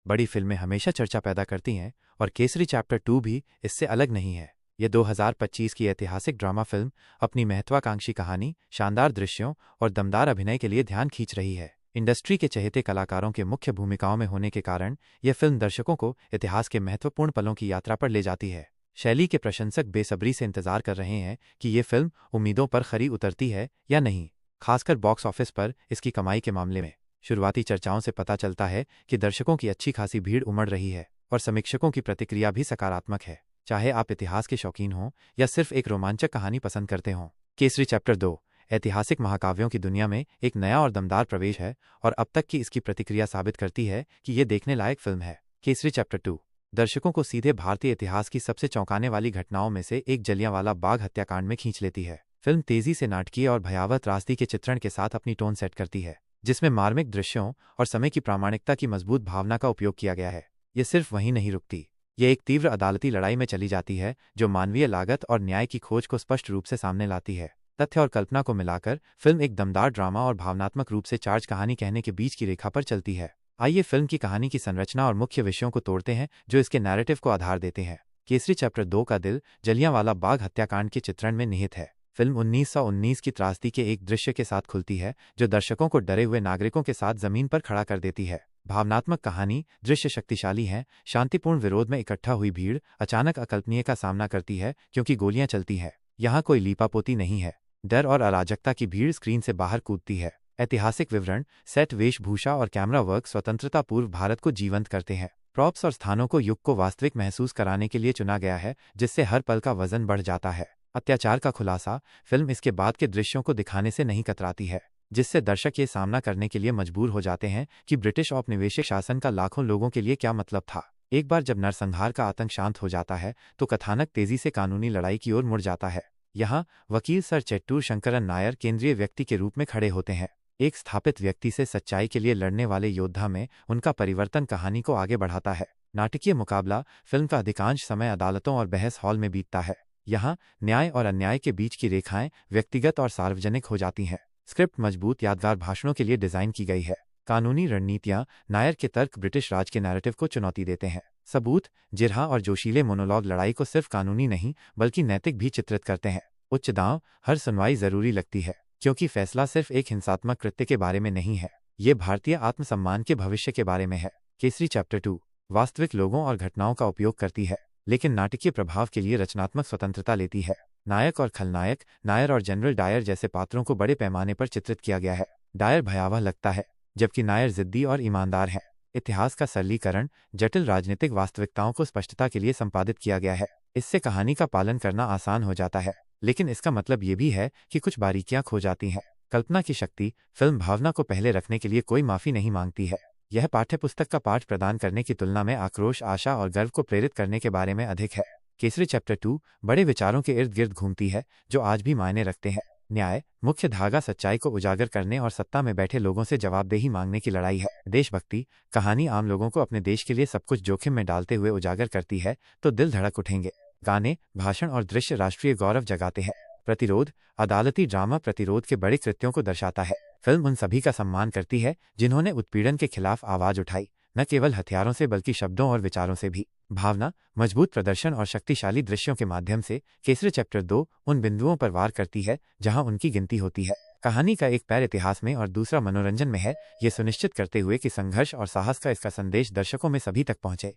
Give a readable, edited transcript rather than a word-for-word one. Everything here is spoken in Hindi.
बड़ी फिल्में हमेशा चर्चा पैदा करती हैं और केसरी चैप्टर 2 भी इससे अलग नहीं है। यह 2025 की ऐतिहासिक ड्रामा फिल्म अपनी महत्वाकांक्षी कहानी, शानदार दृश्यों और दमदार अभिनय के लिए ध्यान खींच रही है। इंडस्ट्री के चहेते कलाकारों के मुख्य भूमिकाओं में होने के कारण यह फिल्म दर्शकों को इतिहास के महत्वपूर्ण पलों की यात्रा पर ले जाती है। शैली के प्रशंसक बेसब्री से इंतजार कर रहे हैं कि ये फिल्म उम्मीदों पर खरी उतरती है या नहीं, खासकर बॉक्स ऑफिस पर इसकी कमाई के मामले में। शुरुआती चर्चाओं से पता चलता है कि दर्शकों की अच्छी खासी भीड़ उमड़ रही है और समीक्षकों की प्रतिक्रिया भी सकारात्मक है, चाहे आप इतिहास के शौकीन हों या सिर्फ एक रोमांचक कहानी पसंद करते हों। केसरी चैप्टर 2 ऐतिहासिक महाकाव्यों की दुनिया में एक नया और दमदार प्रवेश है और अब तक की इसकी प्रतिक्रिया साबित करती है कि ये देखने लायक फिल्म है। केसरी चैप्टर 2 दर्शकों को सीधे भारतीय इतिहास की सबसे चौंकाने वाली घटनाओं में से एक जलियांवाला बाग हत्याकांड में खींच लेती है। फिल्म तेजी से नाटकीय और भयावह त्रासदी के चित्रण के साथ अपनी टोन सेट करती है, जिसमें मार्मिक दृश्यों और समय की प्रामाणिकता की मजबूत भावना का उपयोग किया गया है। ये सिर्फ वहीं नहीं रुकती, ये एक तीव्र अदालती लड़ाई में चली जाती है जो मानवीय लागत और न्याय की खोज को स्पष्ट रूप से सामने लाती है। तथ्य और कल्पना को मिलाकर फिल्म एक दमदार ड्रामा और भावनात्मक रूप से चार्ज कहानी कहने के बीच की रेखा पर चलती है। आइए फिल्म की कहानी की संरचना और मुख्य विषयों को तोड़ते हैं जो इसके नैरेटिव को आधार देते हैं। केसरी चैप्टर 2 का दिल जलियांवाला बाग हत्याकांड के चित्रण में निहित है। फिल्म 1919 की त्रासदी के एक दृश्य के साथ खुलती है जो दर्शकों को डरे हुए नागरिकों के साथ जमीन पर खड़ा कर देती है। भावनात्मक कहानी, दृश्य शक्तिशाली हैं, शांतिपूर्ण विरोध में इकट्ठा हुई भीड़ अचानक अकल्पनीय का सामना करती है क्योंकि गोलियां चलती हैं। यहाँ कोई लीपापोती नहीं है, डर और अराजकता की भीड़ स्क्रीन से बाहर कूदती है। ऐतिहासिक विवरण, सेट, वेशभूषा और कैमरा वर्क स्वतंत्रता पूर्व भारत को जीवंत करते हैं। प्रॉप्स और स्थानों को युग को वास्तविक महसूस कराने के लिए चुना गया है, जिससे हर पल का वजन बढ़ जाता है। अत्याचार का खुलासा, फिल्म इसके बाद के दृश्यों को दिखाने से नहीं कतराती है, जिससे दर्शक ये सामना करने के लिए मजबूर हो जाते हैं कि ब्रिटिश औपनिवेशिक शासन का लाखों लोगों के लिए क्या मतलब था। एक बार जब नरसंहार का आतंक शांत हो जाता है तो कथानक तेजी से कानूनी लड़ाई की ओर मुड़ जाता है। यहाँ वकील सर चेट्टूर शंकरन नायर केंद्रीय व्यक्ति के रूप में खड़े होते हैं। एक स्थापित व्यक्ति से सच्चाई के लिए लड़ने वाले योद्धा में उनका परिवर्तन कहानी को आगे बढ़ाता है। नाटकीय मुकाबला, फिल्म का अधिकांश समय अदालतों और बहस हॉल में बीतता है। यहाँ न्याय और अन्याय के बीच की रेखाएं व्यक्तिगत और सार्वजनिक हो जाती हैं। स्क्रिप्ट मजबूत यादगार भाषणों के लिए डिजाइन की गई है। कानूनी रणनीतियां, नायर के तर्क ब्रिटिश राज के नैरेटिव को चुनौती देते हैं। सबूत, जिरहा और जोशीले मोनोलॉग लड़ाई को सिर्फ कानूनी नहीं बल्कि नैतिक भी चित्रित करते हैं। उच्च दांव, हर सुनवाई जरूरी लगती है क्योंकि फैसला सिर्फ एक हिंसात्मक कृत्य के बारे में नहीं है, ये भारतीय आत्मसम्मान के भविष्य के बारे में है। केसरी चैप्टर 2 वास्तविक लोगों और घटनाओं का उपयोग करती है लेकिन नाटकीय प्रभाव के लिए रचनात्मक स्वतंत्रता लेती है। नायक और खलनायक, नायर और जनरल डायर जैसे पात्रों को बड़े पैमाने पर चित्रित किया गया है। डायर भयावह लगता है जबकि नायर जिद्दी और ईमानदार हैं। इतिहास का सरलीकरण, जटिल राजनीतिक वास्तविकताओं को स्पष्टता के लिए संपादित किया गया है। इससे कहानी का पालन करना आसान हो जाता है, लेकिन इसका मतलब ये भी है कि कुछ बारीकियां खो जाती हैं। कल्पना की शक्ति, फिल्म भावना को पहले रखने के लिए कोई माफी नहीं मांगती है। यह पाठ्यपुस्तक का पाठ प्रदान करने की तुलना में आक्रोश, आशा और गर्व को प्रेरित करने के बारे में अधिक है। केसरी चैप्टर 2 बड़े विचारों के इर्द गिर्द घूमती है जो आज भी मायने रखते हैं। न्याय, मुख्य धागा सच्चाई को उजागर करने और सत्ता में बैठे लोगों से जवाबदेही मांगने की लड़ाई है। देशभक्ति, कहानी आम लोगों को अपने देश के लिए सब कुछ जोखिम में डालते हुए उजागर करती है तो दिल धड़क उठेंगे। गाने, भाषण और दृश्य राष्ट्रीय गौरव जगाते हैं। प्रतिरोध, अदालती ड्रामा प्रतिरोध के बड़े कृत्यों को दर्शाता है। फिल्म उन सभी का सम्मान करती है जिन्होंने उत्पीड़न के खिलाफ आवाज उठाई, न केवल हथियारों से बल्कि शब्दों और विचारों से भी। भावना, मजबूत प्रदर्शन और शक्तिशाली दृश्यों के माध्यम से केसरी चैप्टर 2 उन बिंदुओं पर वार करती है जहां उनकी गिनती होती है। कहानी का एक पैर इतिहास में और दूसरा मनोरंजन में है, ये सुनिश्चित करते हुए कि संघर्ष और साहस का इसका संदेश दर्शकों में सभी तक पहुंचे।